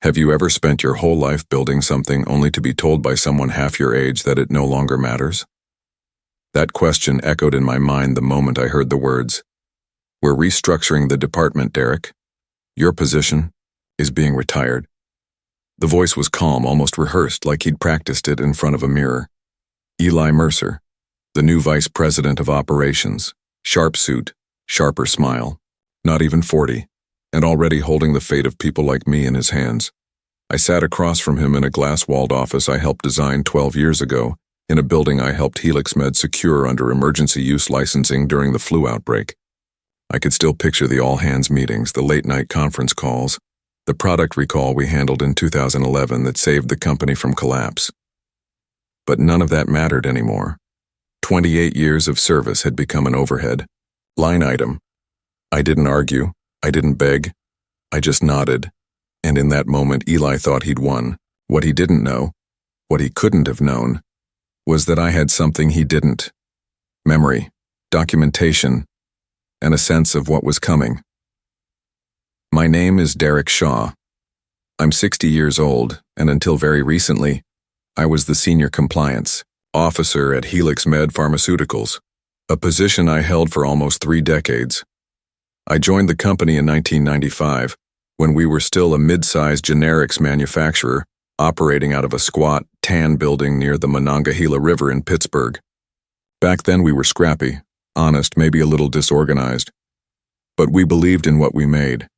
Have you ever spent your whole life building something only to be told by someone half your age that it no longer matters? That question echoed in my mind the moment I heard the words, "We're restructuring the department, Derrick. Your position is being retired." The voice was calm, almost rehearsed, like he'd practiced it in front of a mirror. Eli Mercer, the new vice president of operations, sharp suit, sharper smile, not even 40, and already holding the fate of people like me in his hands. I sat across from him in a glass-walled office I helped design 12 years ago, in a building I helped HelixMed secure under emergency use licensing during the flu outbreak. I could still picture the all-hands meetings, the late-night conference calls, the product recall we handled in 2011 that saved the company from collapse. But none of that mattered anymore. 28 years of service had become an overhead line item. I didn't argue. I didn't beg. I just nodded. And in that moment, Eli thought he'd won. What he didn't know, what he couldn't have known, was that I had something he didn't. Memory, documentation, and a sense of what was coming. My name is Derrick Shaw. I'm 60 years old, and until very recently, I was the senior compliance officer at HelixMed Pharmaceuticals, a position I held for almost 3 decades. I joined the company in 1995, when we were still a mid-sized generics manufacturer operating out of a squat, tan building near the Monongahela River in Pittsburgh. Back then we were scrappy, honest, maybe a little disorganized. But we believed in what we made.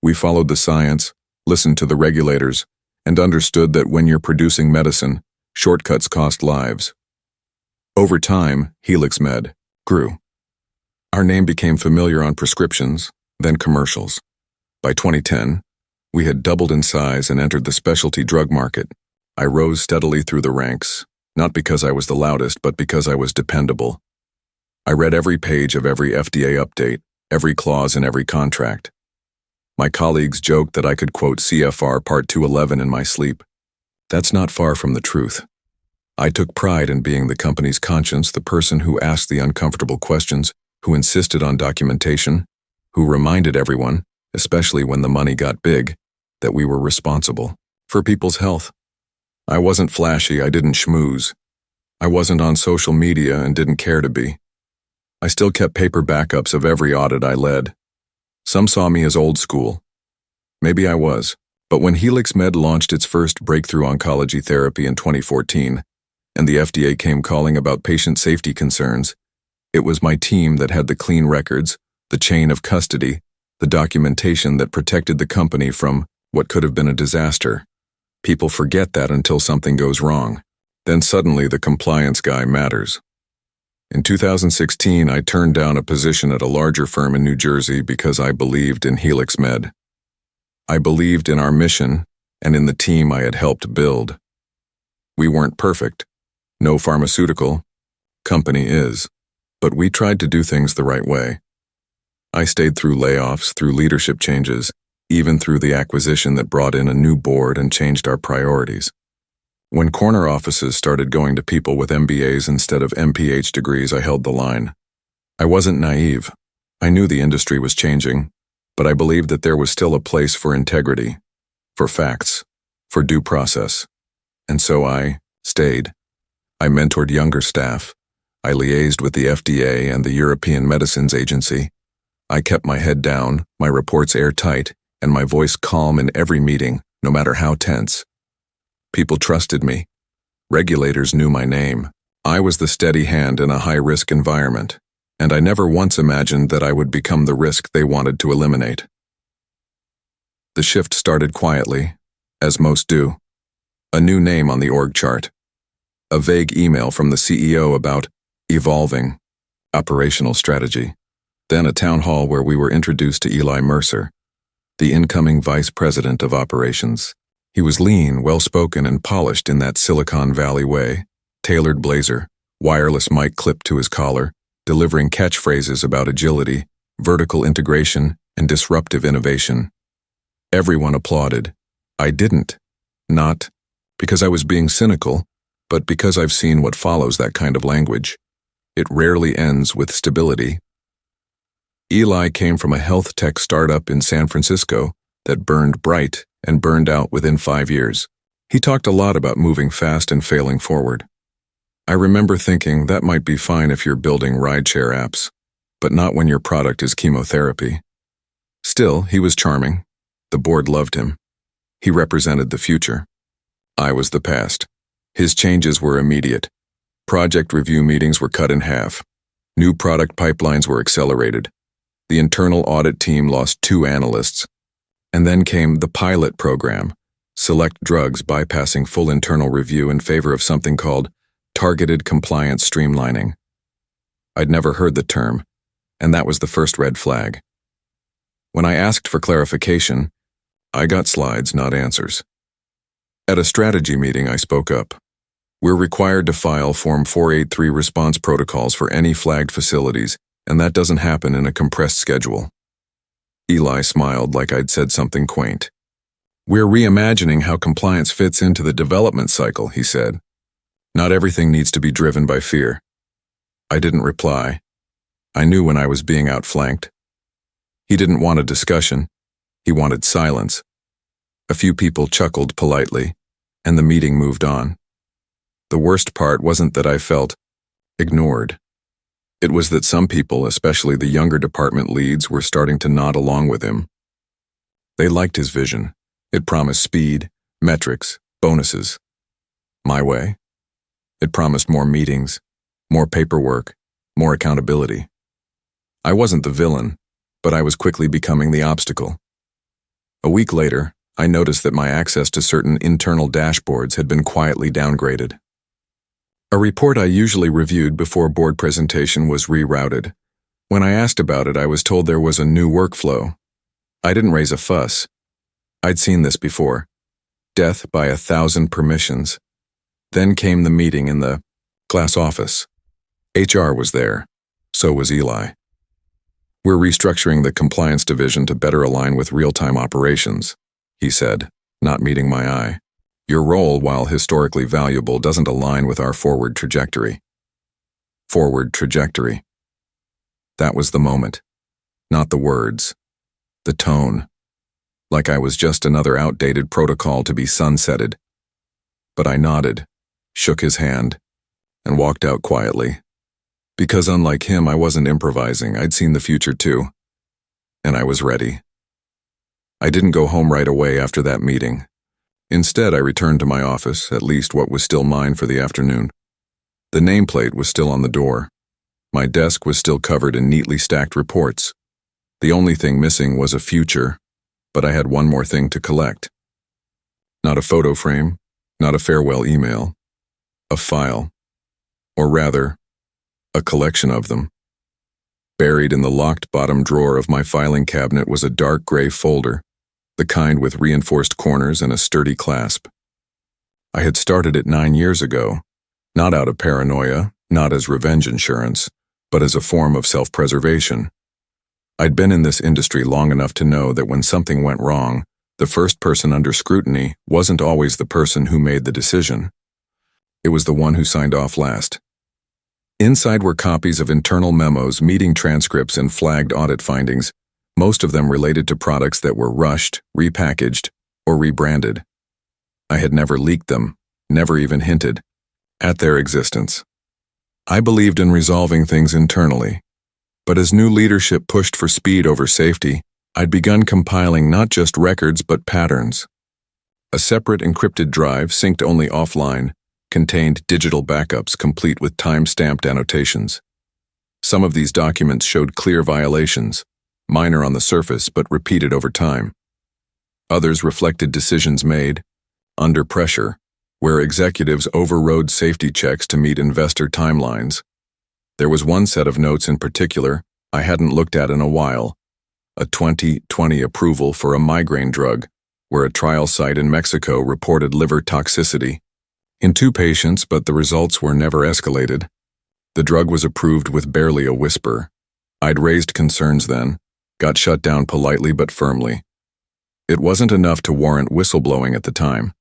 We followed the science, listened to the regulators, and understood that when you're producing medicine, shortcuts cost lives. Over time, HelixMed grew. Our name became familiar on prescriptions, then commercials. By 2010, we had doubled in size and entered the specialty drug market. I rose steadily through the ranks, not because I was the loudest, but because I was dependable. I read every page of every FDA update, every clause in every contract. My colleagues joked that I could quote CFR Part 211 in my sleep. That's not far from the truth. I took pride in being the company's conscience, the person who asked the uncomfortable questions, who insisted on documentation, who reminded everyone, especially when the money got big, that we were responsible for people's health. I wasn't flashy, I didn't schmooze. I wasn't on social media and didn't care to be. I still kept paper backups of every audit I led. Some saw me as old school. Maybe I was, but when HelixMed launched its first breakthrough oncology therapy in 2014, and the FDA came calling about patient safety concerns, it was my team that had the clean records, the chain of custody, the documentation that protected the company from what could have been a disaster. People forget that until something goes wrong. Then suddenly the compliance guy matters. In 2016, I turned down a position at a larger firm in New Jersey because I believed in HelixMed. I believed in our mission and in the team I had helped build. We weren't perfect. No pharmaceutical company is. But we tried to do things the right way. I stayed through layoffs, through leadership changes, even through the acquisition that brought in a new board and changed our priorities. When corner offices started going to people with MBAs instead of MPH degrees, I held the line. I wasn't naive. I knew the industry was changing, but I believed that there was still a place for integrity, for facts, for due process. And so I stayed. I mentored younger staff. I liaised with the FDA and the European Medicines Agency. I kept my head down, my reports airtight, and my voice calm in every meeting, no matter how tense. People trusted me. Regulators knew my name. I was the steady hand in a high-risk environment, and I never once imagined that I would become the risk they wanted to eliminate. The shift started quietly, as most do. A new name on the org chart. A vague email from the CEO about evolving operational strategy. Then a town hall where we were introduced to Eli Mercer, the incoming vice president of operations. He was lean, well-spoken, and polished in that Silicon Valley way. Tailored blazer, wireless mic clipped to his collar, delivering catchphrases about agility, vertical integration, and disruptive innovation. Everyone applauded. I didn't. Not because I was being cynical, but because I've seen what follows that kind of language. It rarely ends with stability. Eli came from a health tech startup in San Francisco that burned bright and burned out within 5 years. He talked a lot about moving fast and failing forward. I remember thinking that might be fine if you're building rideshare apps, but not when your product is chemotherapy. Still, he was charming. The board loved him. He represented the future. I was the past. His changes were immediate. Project review meetings were cut in half. New product pipelines were accelerated. The internal audit team lost 2 analysts. And then came the pilot program, select drugs bypassing full internal review in favor of something called targeted compliance streamlining. I'd never heard the term, and that was the first red flag. When I asked for clarification, I got slides, not answers. At a strategy meeting, I spoke up. We're required to file Form 483 response protocols for any flagged facilities, and that doesn't happen in a compressed schedule. Eli smiled like I'd said something quaint. We're reimagining how compliance fits into the development cycle, he said. Not everything needs to be driven by fear. I didn't reply. I knew when I was being outflanked. He didn't want a discussion. He wanted silence. A few people chuckled politely, and the meeting moved on. The worst part wasn't that I felt ignored. It was that some people, especially the younger department leads, were starting to nod along with him. They liked his vision. It promised speed, metrics, bonuses. My way? It promised more meetings, more paperwork, more accountability. I wasn't the villain, but I was quickly becoming the obstacle. A week later, I noticed that my access to certain internal dashboards had been quietly downgraded. A report I usually reviewed before board presentation was rerouted. When I asked about it, I was told there was a new workflow. I didn't raise a fuss. I'd seen this before. Death by 1,000 permissions. Then came the meeting in the class office. HR was there. So was Eli. We're restructuring the compliance division to better align with real-time operations, he said, not meeting my eye. Your role, while historically valuable, doesn't align with our forward trajectory. Forward trajectory. That was the moment. Not the words. The tone. Like I was just another outdated protocol to be sunsetted. But I nodded, shook his hand, and walked out quietly. Because unlike him, I wasn't improvising. I'd seen the future too. And I was ready. I didn't go home right away after that meeting. Instead, I returned to my office, at least what was still mine for the afternoon. The nameplate was still on the door. My desk was still covered in neatly stacked reports. The only thing missing was a future, but I had one more thing to collect. Not a photo frame, not a farewell email. A file. Or rather, a collection of them. Buried in the locked bottom drawer of my filing cabinet was a dark gray folder, the kind with reinforced corners and a sturdy clasp. I had started it 9 years ago, not out of paranoia, not as revenge insurance, but as a form of self-preservation. I'd been in this industry long enough to know that when something went wrong, the first person under scrutiny wasn't always the person who made the decision. It was the one who signed off last. Inside were copies of internal memos, meeting transcripts, and flagged audit findings, most of them related to products that were rushed, repackaged, or rebranded. I had never leaked them, never even hinted at their existence. I believed in resolving things internally, but as new leadership pushed for speed over safety, I'd begun compiling not just records but patterns. A separate encrypted drive, synced only offline, contained digital backups complete with time-stamped annotations. Some of these documents showed clear violations, minor on the surface but repeated over time. Others reflected decisions made, under pressure, where executives overrode safety checks to meet investor timelines. There was one set of notes in particular I hadn't looked at in a while, a 2020 approval for a migraine drug, where a trial site in Mexico reported liver toxicity in 2 patients, but the results were never escalated. The drug was approved with barely a whisper. I'd raised concerns then, got shut down politely but firmly. It wasn't enough to warrant whistleblowing at the time.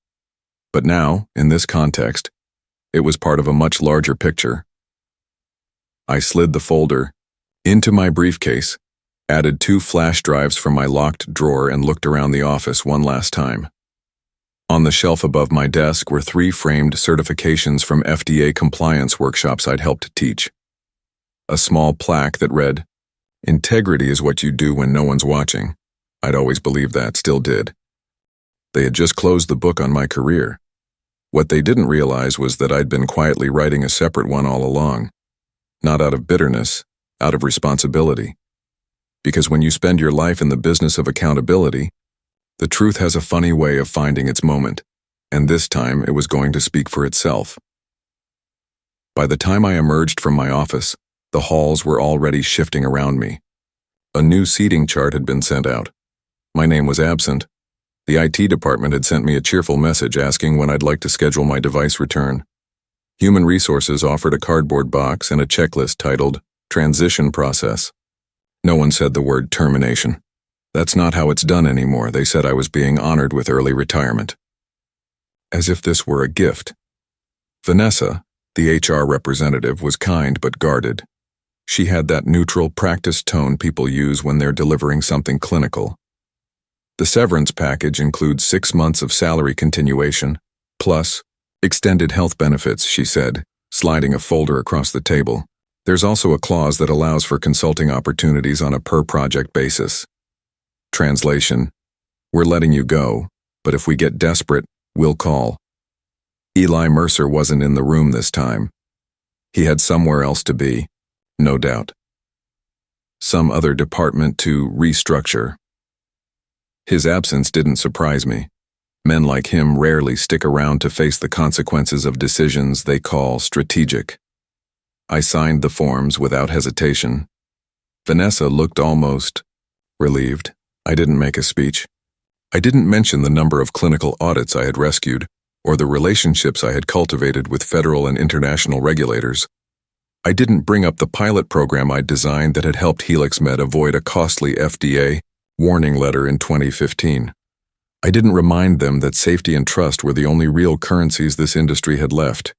But now, in this context, it was part of a much larger picture. I slid the folder into my briefcase, added 2 flash drives from my locked drawer and looked around the office one last time. On the shelf above my desk were 3 framed certifications from FDA compliance workshops I'd helped teach. A small plaque that read, "Integrity is what you do when no one's watching." I'd always believed that, still did. They had just closed the book on my career. What they didn't realize was that I'd been quietly writing a separate one all along. Not out of bitterness, out of responsibility. Because when you spend your life in the business of accountability, the truth has a funny way of finding its moment, and this time it was going to speak for itself. By the time I emerged from my office, the halls were already shifting around me. A new seating chart had been sent out. My name was absent. The IT department had sent me a cheerful message asking when I'd like to schedule my device return. Human Resources offered a cardboard box and a checklist titled Transition Process. No one said the word termination. That's not how it's done anymore. They said I was being honored with early retirement. As if this were a gift. Vanessa, the HR representative, was kind but guarded. She had that neutral, practiced tone people use when they're delivering something clinical. The severance package includes 6 months of salary continuation, plus extended health benefits, she said, sliding a folder across the table. There's also a clause that allows for consulting opportunities on a per-project basis. Translation: we're letting you go, but if we get desperate, we'll call. Eli Mercer wasn't in the room this time. He had somewhere else to be, no doubt. Some other department to restructure. His absence didn't surprise me. Men like him rarely stick around to face the consequences of decisions they call strategic. I signed the forms without hesitation. Vanessa looked almost relieved. I didn't make a speech. I didn't mention the number of clinical audits I had rescued or the relationships I had cultivated with federal and international regulators. I didn't bring up the pilot program I'd designed that had helped HelixMed avoid a costly FDA warning letter in 2015. I didn't remind them that safety and trust were the only real currencies this industry had left.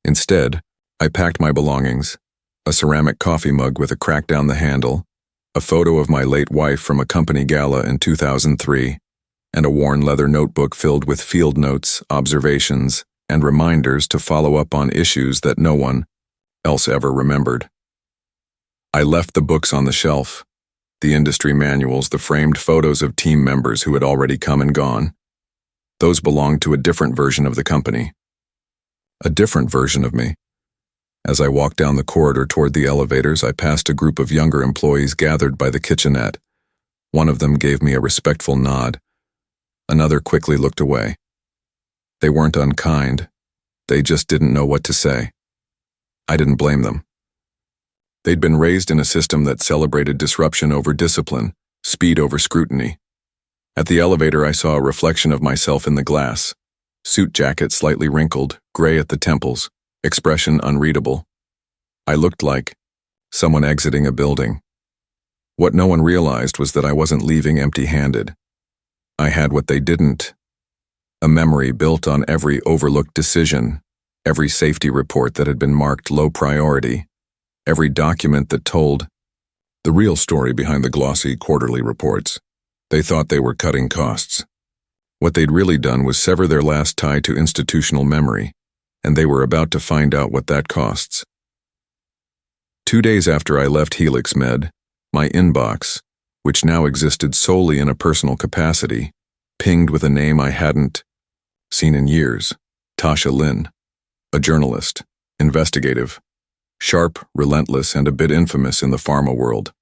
Instead, I packed my belongings, a ceramic coffee mug with a crack down the handle, a photo of my late wife from a company gala in 2003, and a worn leather notebook filled with field notes, observations, and reminders to follow up on issues that no one else ever remembered. I left the books on the shelf, the industry manuals, the framed photos of team members who had already come and gone. Those belonged to a different version of the company. A different version of me. As I walked down the corridor toward the elevators, I passed a group of younger employees gathered by the kitchenette. One of them gave me a respectful nod. Another quickly looked away. They weren't unkind. They just didn't know what to say. I didn't blame them. They'd been raised in a system that celebrated disruption over discipline, speed over scrutiny. At the elevator, I saw a reflection of myself in the glass. Suit jacket slightly wrinkled, gray at the temples, expression unreadable. I looked like someone exiting a building. What no one realized was that I wasn't leaving empty-handed. I had what they didn't. A memory built on every overlooked decision, every safety report that had been marked low priority, every document that told the real story behind the glossy quarterly reports. They thought they were cutting costs. What they'd really done was sever their last tie to institutional memory, and they were about to find out what that costs. 2 days after I left HelixMed, my inbox, which now existed solely in a personal capacity, pinged with a name I hadn't seen in years. Tasha Lynn, a journalist, investigative, sharp, relentless, and a bit infamous in the pharma world.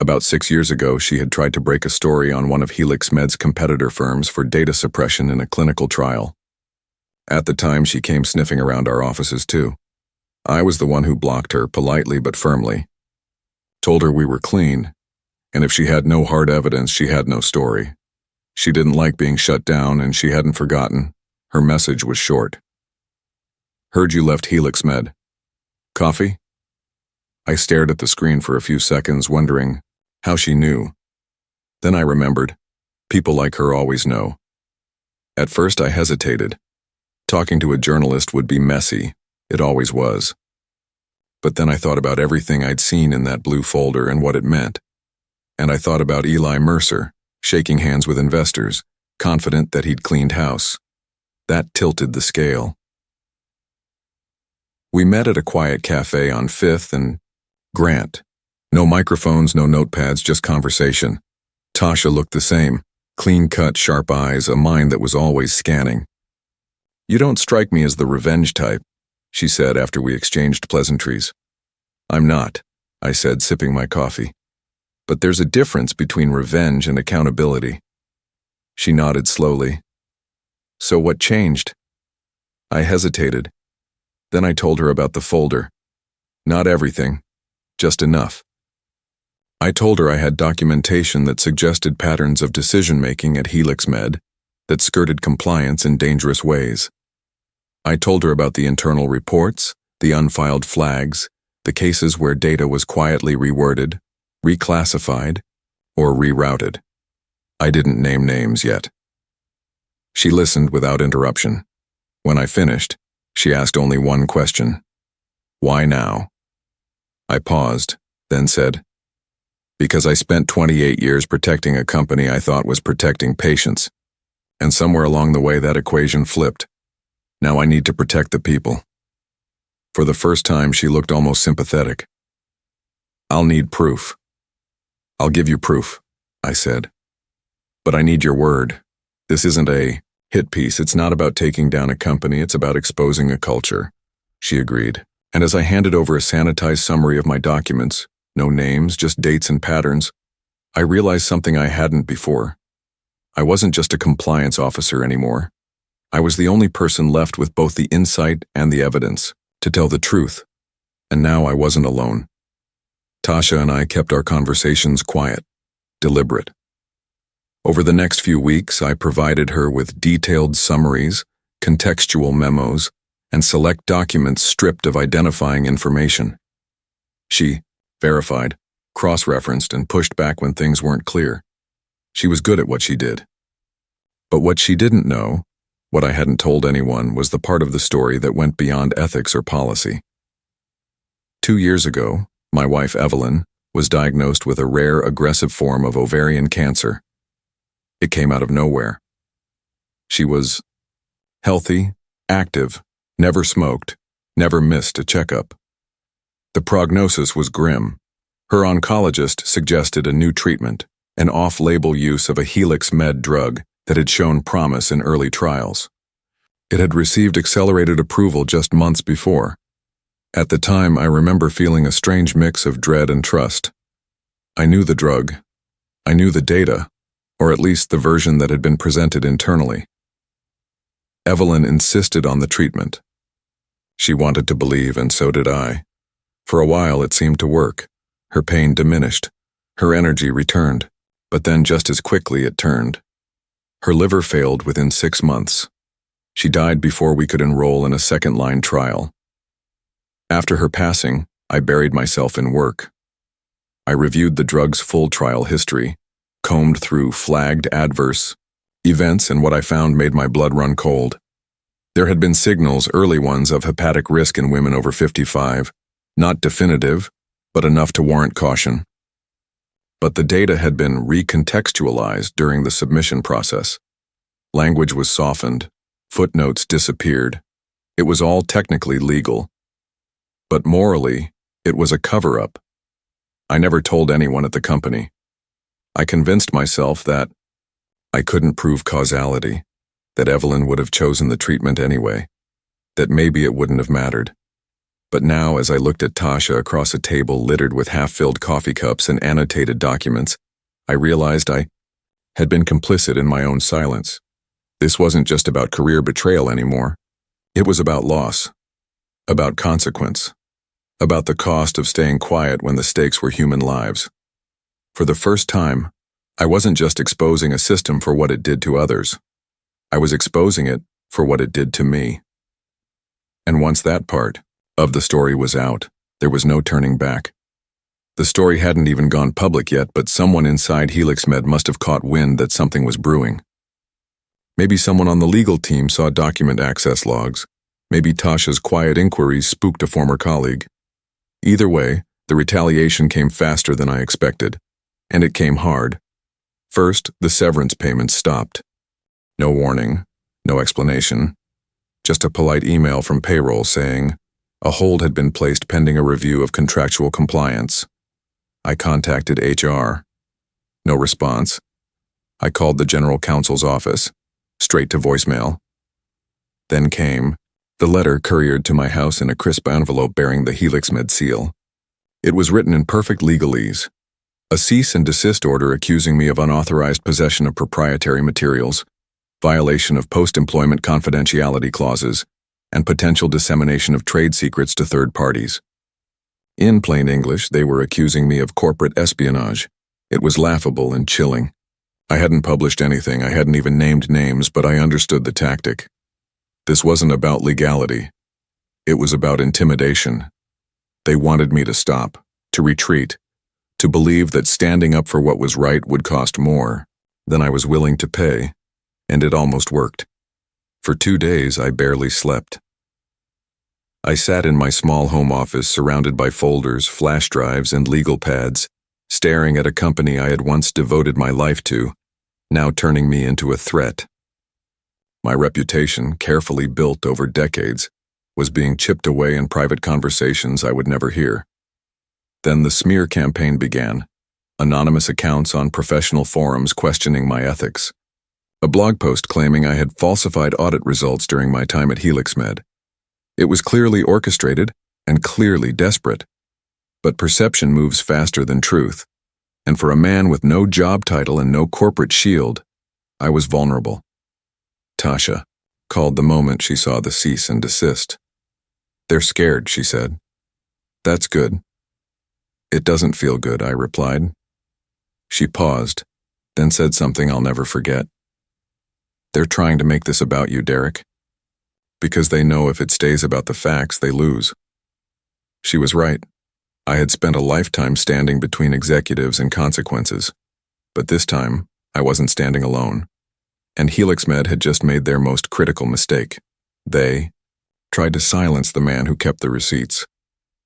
About 6 years ago, she had tried to break a story on one of HelixMed's competitor firms for data suppression in a clinical trial. At the time, she came sniffing around our offices too. I was the one who blocked her politely but firmly. Told her we were clean, and if she had no hard evidence, she had no story. She didn't like being shut down, and she hadn't forgotten. Her message was short. Heard you left HelixMed. Coffee? I stared at the screen for a few seconds, wondering how she knew. Then I remembered. People like her always know. At first I hesitated. Talking to a journalist would be messy. It always was. But then I thought about everything I'd seen in that blue folder and what it meant. and I thought about Eli Mercer, shaking hands with investors, confident that he'd cleaned house. That tilted the scale. We met at a quiet cafe on 5th and Grant. No microphones, no notepads, just conversation. Tasha looked the same, clean-cut, sharp eyes, a mind that was always scanning. "You don't strike me as the revenge type," she said after we exchanged pleasantries. "I'm not," I said, sipping my coffee. "But there's a difference between revenge and accountability." She nodded slowly. "So what changed?" I hesitated. Then I told her about the folder. Not everything, just enough. I told her I had documentation that suggested patterns of decision-making at Helix Med that skirted compliance in dangerous ways. I told her about the internal reports, the unfiled flags, the cases where data was quietly reworded, reclassified, or rerouted. I didn't name names yet. She listened without interruption. When I finished, she asked only one question. "Why now?" I paused, then said, "Because I spent 28 years protecting a company I thought was protecting patients, and somewhere along the way that equation flipped. Now I need to protect the people." For the first time, she looked almost sympathetic. "I'll need proof." "I'll give you proof," I said. "But I need your word. This isn't a hit piece. It's not about taking down a company. It's about exposing a culture." She agreed. And as I handed over a sanitized summary of my documents, no names, just dates and patterns, I realized something I hadn't before. I wasn't just a compliance officer anymore. I was the only person left with both the insight and the evidence to tell the truth. And now I wasn't alone. Tasha and I kept our conversations quiet, deliberate. Over the next few weeks, I provided her with detailed summaries, contextual memos, and select documents stripped of identifying information. She verified, cross-referenced, and pushed back when things weren't clear. She was good at what she did. But what she didn't know, what I hadn't told anyone, was the part of the story that went beyond ethics or policy. 2 years ago, my wife Evelyn was diagnosed with a rare aggressive form of ovarian cancer. It came out of nowhere. She was healthy, active, never smoked, never missed a checkup. The prognosis was grim. Her oncologist suggested a new treatment, an off-label use of a Helix Med drug that had shown promise in early trials. It had received accelerated approval just months before. At the time, I remember feeling a strange mix of dread and trust. I knew the drug. I knew the data, or at least the version that had been presented internally. Evelyn insisted on the treatment. She wanted to believe, and so did I. For a while, it seemed to work. Her pain diminished. Her energy returned. But then just as quickly it turned. Her liver failed within 6 months. She died before we could enroll in a second-line trial. After her passing, I buried myself in work. I reviewed the drug's full trial history, combed through flagged adverse events, and what I found made my blood run cold. There had been signals, early ones, of hepatic risk in women over 55, not definitive, but enough to warrant caution. But the data had been recontextualized during the submission process. Language was softened, footnotes disappeared. It was all technically legal. But morally, it was a cover-up. I never told anyone at the company. I convinced myself that I couldn't prove causality, that Evelyn would have chosen the treatment anyway, that maybe it wouldn't have mattered. But now, as I looked at Tasha across a table littered with half-filled coffee cups and annotated documents, I realized I had been complicit in my own silence. This wasn't just about career betrayal anymore. It was about loss, about consequence, about the cost of staying quiet when the stakes were human lives. For the first time, I wasn't just exposing a system for what it did to others. I was exposing it for what it did to me. And once that part of the story was out, there was no turning back. The story hadn't even gone public yet, but someone inside Helix Med must have caught wind that something was brewing. Maybe someone on the legal team saw document access logs. Maybe Tasha's quiet inquiries spooked a former colleague. Either way, the retaliation came faster than I expected. And it came hard. First, the severance payments stopped. No warning, no explanation, just a polite email from payroll saying a hold had been placed pending a review of contractual compliance. I contacted HR. No response. I called the general counsel's office, straight to voicemail. Then came the letter couriered to my house in a crisp envelope bearing the HelixMed seal. It was written in perfect legalese. A cease and desist order accusing me of unauthorized possession of proprietary materials, violation of post-employment confidentiality clauses, and potential dissemination of trade secrets to third parties. In plain English, they were accusing me of corporate espionage. It was laughable and chilling. I hadn't published anything, I hadn't even named names, but I understood the tactic. This wasn't about legality. It was about intimidation. They wanted me to stop, to retreat, to believe that standing up for what was right would cost more than I was willing to pay, and it almost worked. For 2 days, I barely slept. I sat in my small home office surrounded by folders, flash drives, and legal pads, staring at a company I had once devoted my life to, now turning me into a threat. My reputation, carefully built over decades, was being chipped away in private conversations I would never hear. Then the smear campaign began, anonymous accounts on professional forums questioning my ethics, a blog post claiming I had falsified audit results during my time at HelixMed. It was clearly orchestrated and clearly desperate. But perception moves faster than truth, and for a man with no job title and no corporate shield, I was vulnerable. Tasha called the moment she saw the cease and desist. "They're scared," she said. "That's good." "It doesn't feel good," I replied. She paused, then said something I'll never forget. "They're trying to make this about you, Derrick, because they know if it stays about the facts, they lose." She was right. I had spent a lifetime standing between executives and consequences, but this time I wasn't standing alone. And HelixMed had just made their most critical mistake. They tried to silence the man who kept the receipts.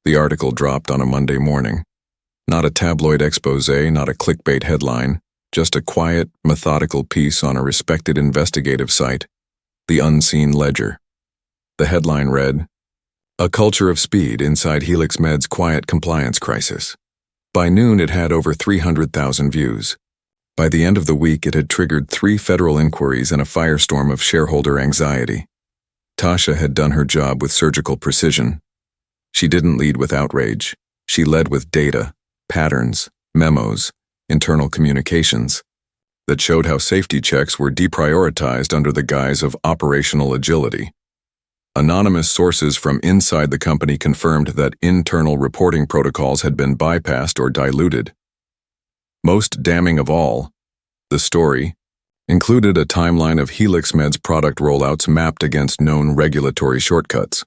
The article dropped on a Monday morning. Not a tabloid expose, not a clickbait headline, just a quiet, methodical piece on a respected investigative site, The Unseen Ledger. The headline read, "A culture of speed inside HelixMed's quiet compliance crisis." By noon, it had over 300,000 views. By the end of the week, it had triggered 3 federal inquiries and a firestorm of shareholder anxiety. Tasha had done her job with surgical precision. She didn't lead with outrage. She led with data, patterns, memos, internal communications that showed how safety checks were deprioritized under the guise of operational agility. Anonymous sources from inside the company confirmed that internal reporting protocols had been bypassed or diluted. Most damning of all, the story included a timeline of HelixMed's product rollouts mapped against known regulatory shortcuts.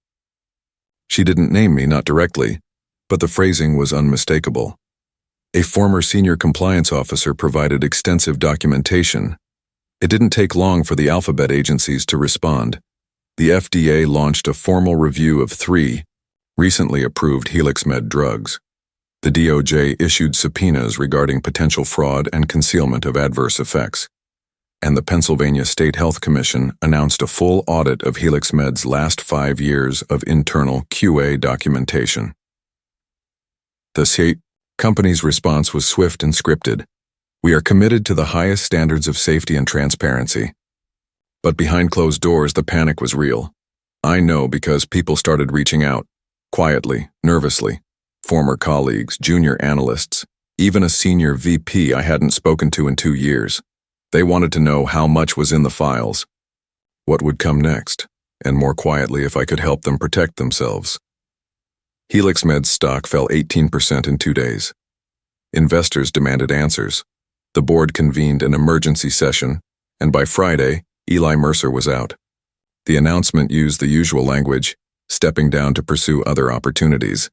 She didn't name me, not directly, but the phrasing was unmistakable. A former senior compliance officer provided extensive documentation. It didn't take long for the alphabet agencies to respond. The FDA launched a formal review of 3 recently approved HelixMed drugs. The DOJ issued subpoenas regarding potential fraud and concealment of adverse effects. And the Pennsylvania State Health Commission announced a full audit of HelixMed's last 5 years of internal QA documentation. The Deceit company's response was swift and scripted. "We are committed to the highest standards of safety and transparency." But behind closed doors, the panic was real. I know because people started reaching out, quietly, nervously. Former colleagues, junior analysts, even a senior VP I hadn't spoken to in 2 years. They wanted to know how much was in the files, what would come next, and more quietly if I could help them protect themselves. HelixMed's stock fell 18% in 2 days. Investors demanded answers. The board convened an emergency session, and by Friday, Eli Mercer was out. The announcement used the usual language, stepping down to pursue other opportunities.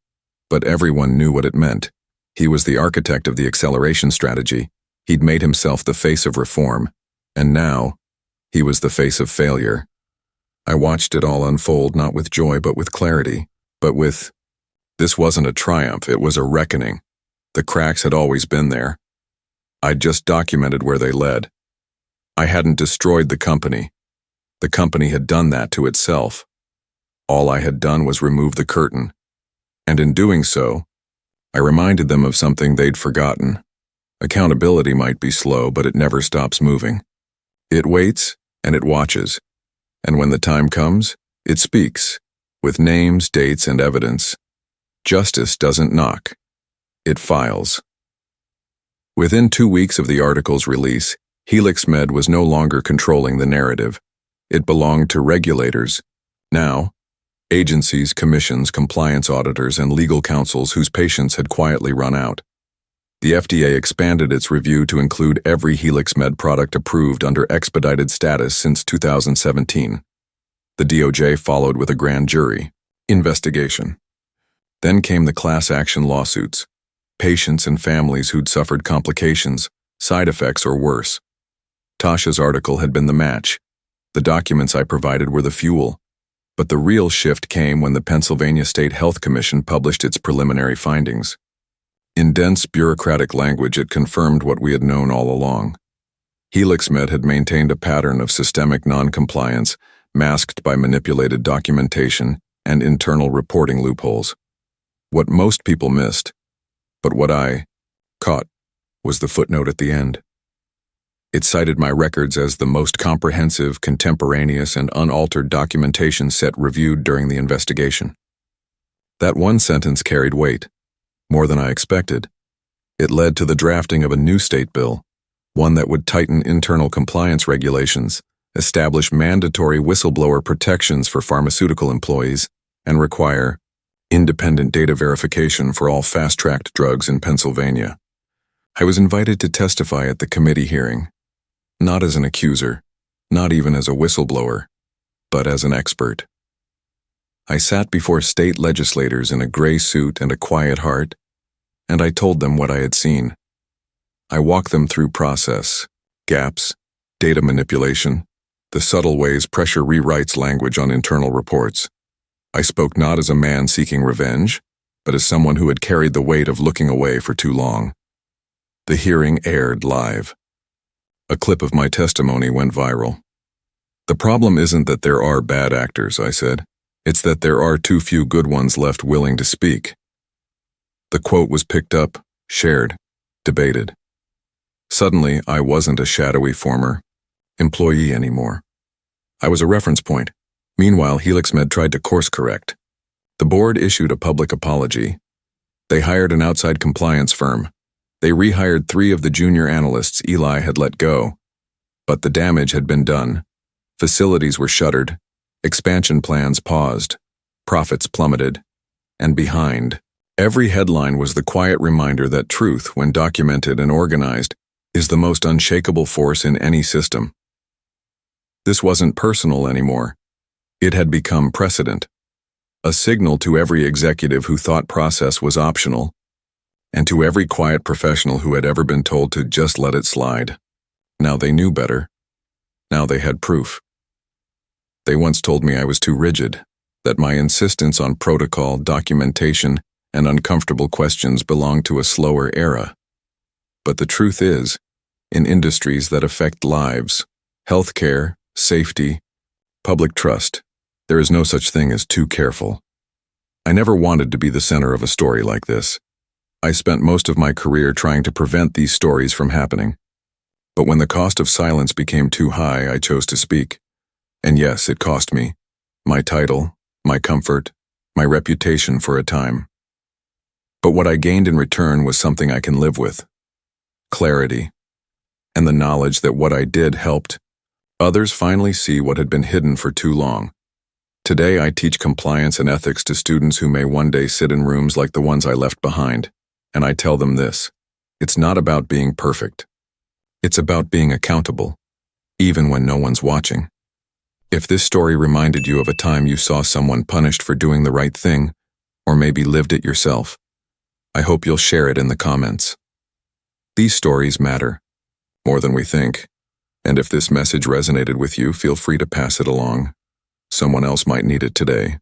But everyone knew what it meant. He was the architect of the acceleration strategy. He'd made himself the face of reform. And now, he was the face of failure. I watched it all unfold, not with joy, but with clarity. This wasn't a triumph, it was a reckoning. The cracks had always been there. I'd just documented where they led. I hadn't destroyed the company. The company had done that to itself. All I had done was remove the curtain. And in doing so, I reminded them of something they'd forgotten. Accountability might be slow, but it never stops moving. It waits, and it watches. And when the time comes, it speaks, with names, dates, and evidence. Justice doesn't knock. It files. Within 2 weeks of the article's release, Helix Med was no longer controlling the narrative. It belonged to regulators. Now, agencies, commissions, compliance auditors, and legal counsels whose patience had quietly run out. The FDA expanded its review to include every Helix Med product approved under expedited status since 2017. The DOJ followed with a grand jury investigation. Then came the class action lawsuits, patients and families who'd suffered complications, side effects, or worse. Tasha's article had been the match. The documents I provided were the fuel. But the real shift came when the Pennsylvania State Health Commission published its preliminary findings. In dense bureaucratic language, it confirmed what we had known all along. Helix Med had maintained a pattern of systemic non-compliance, masked by manipulated documentation and internal reporting loopholes. What most people missed, but what I caught, was the footnote at the end. It cited my records as the most comprehensive, contemporaneous, and unaltered documentation set reviewed during the investigation. That one sentence carried weight, more than I expected. It led to the drafting of a new state bill, one that would tighten internal compliance regulations, establish mandatory whistleblower protections for pharmaceutical employees, and require independent data verification for all fast-tracked drugs in Pennsylvania. I was invited to testify at the committee hearing, not as an accuser, not even as a whistleblower, but as an expert. I sat before state legislators in a gray suit and a quiet heart, and I told them what I had seen. I walked them through process, gaps, data manipulation, the subtle ways pressure rewrites language on internal reports. I spoke not as a man seeking revenge, but as someone who had carried the weight of looking away for too long. The hearing aired live. A clip of my testimony went viral. The problem isn't that there are bad actors, I said. It's that there are too few good ones left willing to speak. The quote was picked up, shared, debated. Suddenly, I wasn't a shadowy former employee anymore. I was a reference point. Meanwhile, Helix Med tried to course correct. The board issued a public apology. They hired an outside compliance firm. They rehired 3 of the junior analysts Eli had let go. But the damage had been done. Facilities were shuttered, expansion plans paused, profits plummeted, and behind. Every headline was the quiet reminder that truth, when documented and organized, is the most unshakable force in any system. This wasn't personal anymore. It had become precedent. A signal to every executive who thought process was optional, and to every quiet professional who had ever been told to just let it slide. Now they knew better. Now they had proof. They once told me I was too rigid, that my insistence on protocol, documentation, and uncomfortable questions belonged to a slower era. But the truth is, in industries that affect lives, healthcare, safety, public trust, there is no such thing as too careful. I never wanted to be the center of a story like this. I spent most of my career trying to prevent these stories from happening. But when the cost of silence became too high, I chose to speak. And yes, it cost me. My title, my comfort, my reputation for a time. But what I gained in return was something I can live with. Clarity. And the knowledge that what I did helped others finally see what had been hidden for too long. Today I teach compliance and ethics to students who may one day sit in rooms like the ones I left behind. And I tell them this: it's not about being perfect. It's about being accountable, even when no one's watching. If this story reminded you of a time you saw someone punished for doing the right thing, or maybe lived it yourself, I hope you'll share it in the comments. These stories matter, more than we think, and if this message resonated with you, feel free to pass it along. Someone else might need it today.